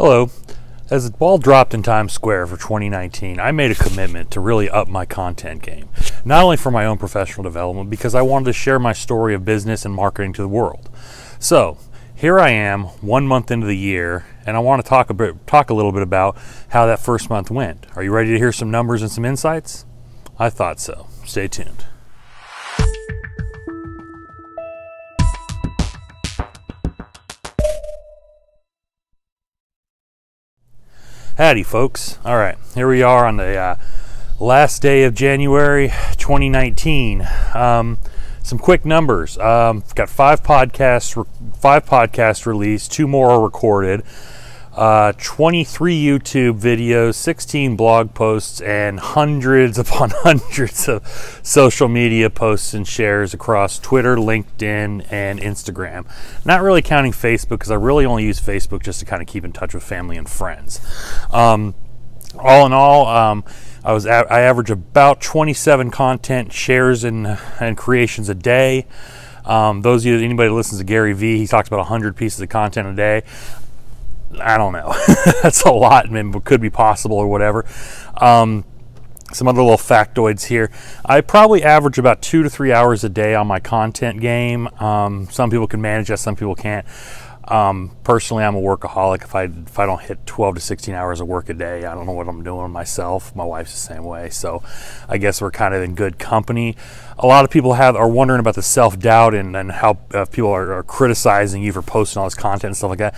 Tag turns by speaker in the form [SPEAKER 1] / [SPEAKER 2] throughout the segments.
[SPEAKER 1] Hello. As the ball dropped in Times Square for 2019, I made a commitment to really up my content game. Not only for my own professional development, because I wanted to share my story of business and marketing to the world. So, here I am, 1 month into the year, and I want to talk a little bit about how that first month went. Are you ready to hear some numbers and some insights? I thought so. Stay tuned. Howdy, folks. All right, here we are on the last day of January 2019. Some quick numbers. Got five podcasts released, 2 more are recorded, 23 YouTube videos, 16 blog posts, and hundreds upon hundreds of social media posts and shares across Twitter, LinkedIn, and Instagram. Not really counting Facebook, because I really only use Facebook just to kind of keep in touch with family and friends. All in all, I average about 27 content shares and creations a day. Those of you, anybody that listens to Gary Vee, he talks about 100 pieces of content a day. I don't know. That's a lot. I mean, it could be possible or whatever. Some other little factoids here. I probably average about 2 to 3 hours a day on my content game. Some people can manage that, some people can't. Personally, I'm a workaholic. If I don't hit 12 to 16 hours of work a day, I don't know what I'm doing myself. My wife's the same way, so I guess we're kind of in good company. A lot of people are wondering about the self-doubt and how people are criticizing you for posting all this content and stuff like that.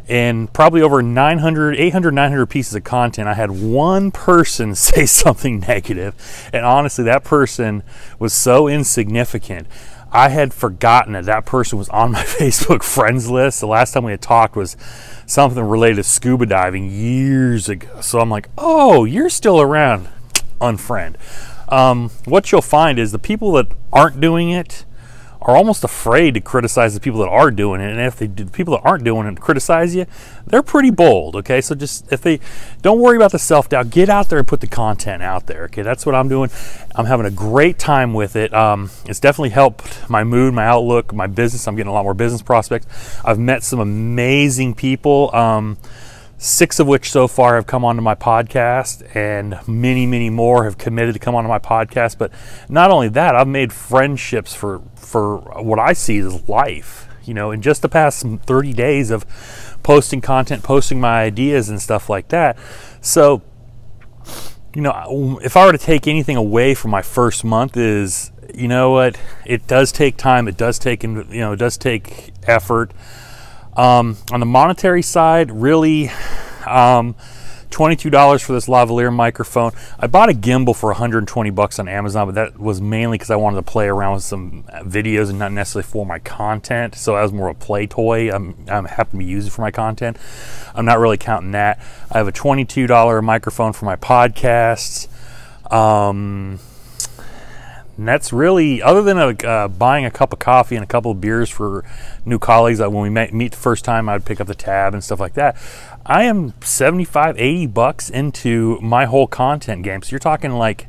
[SPEAKER 1] And probably over 900 pieces of content, I had one person say something negative. And honestly, that person was so insignificant. I had forgotten that person was on my Facebook friends list. The last time we had talked was something related to scuba diving years ago. So I'm like, oh, you're still around. Unfriend. What you'll find is the people that aren't doing it are almost afraid to criticize the people that are doing it. And if the people that aren't doing it criticize you, they're pretty bold, okay? So just, don't worry about the self-doubt. Get out there and put the content out there, okay? That's what I'm doing. I'm having a great time with it. It's definitely helped my mood, my outlook, my business. I'm getting a lot more business prospects. I've met some amazing people. 6 of which so far have come onto my podcast, and many, many more have committed to come onto my podcast. But not only that, I've made friendships for what I see as life. You know, in just the past 30 days of posting content, posting my ideas and stuff like that. So, you know, if I were to take anything away from my first month is, you know what, it does take time. It does take, it does take effort. On the monetary side, really, $22 for this lavalier microphone. I bought a gimbal for 120 bucks on Amazon, but that was mainly because I wanted to play around with some videos and not necessarily for my content. So that was more of a play toy. I'm happen to be using for my content. I'm not really counting that. I have a $22 microphone for my podcasts. And that's really, other than buying a cup of coffee and a couple of beers for new colleagues, when we meet the first time, I'd pick up the tab and stuff like that. I am 75, 80 bucks into my whole content game. So you're talking like,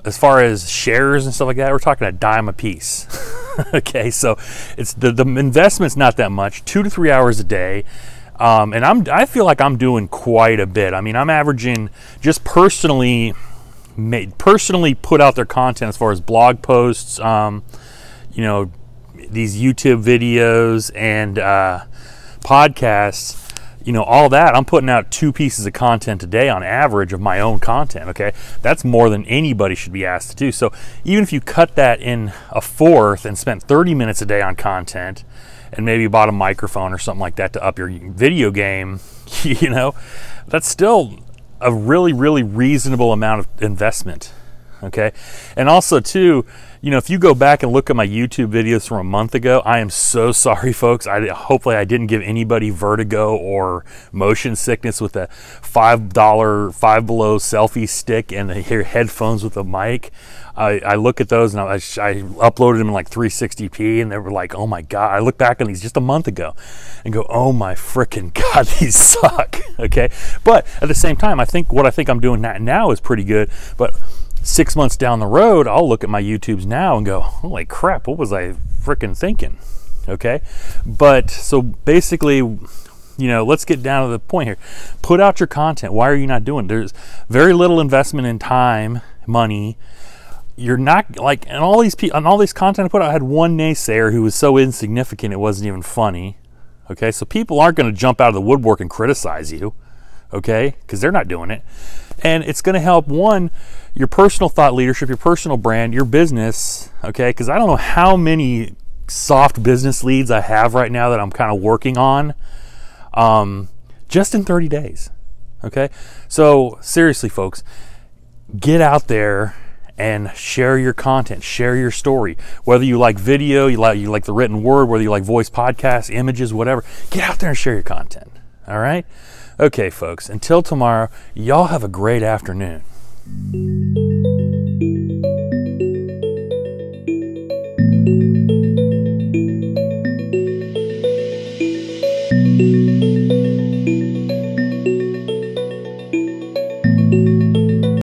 [SPEAKER 1] as far as shares and stuff like that, we're talking a dime a piece. Okay, so it's the investment's not that much, 2 to 3 hours a day. And I feel like I'm doing quite a bit. I mean, I'm averaging, just personally put out their content as far as blog posts, you know, these YouTube videos and podcasts, you know, all that. I'm putting out 2 pieces of content a day on average of my own content, okay? That's more than anybody should be asked to do. So even if you cut that in a fourth and spent 30 minutes a day on content and maybe bought a microphone or something like that to up your video game, you know, that's still a really, really reasonable amount of investment, okay? And also, too, you know, if you go back and look at my YouTube videos from a month ago, I am so sorry, folks. Hopefully I didn't give anybody vertigo or motion sickness with a $5 Five Below selfie stick and the headphones with a mic. I look at those and I uploaded them in like 360p, and they were like, oh my God. I look back on these just a month ago and go, oh my freaking God, these suck, okay? But at the same time, what I think I'm doing now is pretty good, but 6 months down the road, I'll look at my YouTubes now and go, holy crap, what was I freaking thinking, okay? But so basically, let's get down to the point here. Put out your content. Why are you not doing it? There's very little investment in time, money. You're not like, and all these people, on all these content I put out, I had one naysayer who was so insignificant it wasn't even funny. Okay, so people aren't going to jump out of the woodwork and criticize you, okay, because they're not doing it. And it's going to help, one, your personal thought leadership, your personal brand, your business, okay, because I don't know how many soft business leads I have right now that I'm kind of working on just in 30 days, okay? So seriously, folks, get out there and share your content, share your story. Whether you like video, you like the written word, whether you like voice podcasts, images, whatever, get out there and share your content, all right? Okay, folks, until tomorrow, y'all have a great afternoon.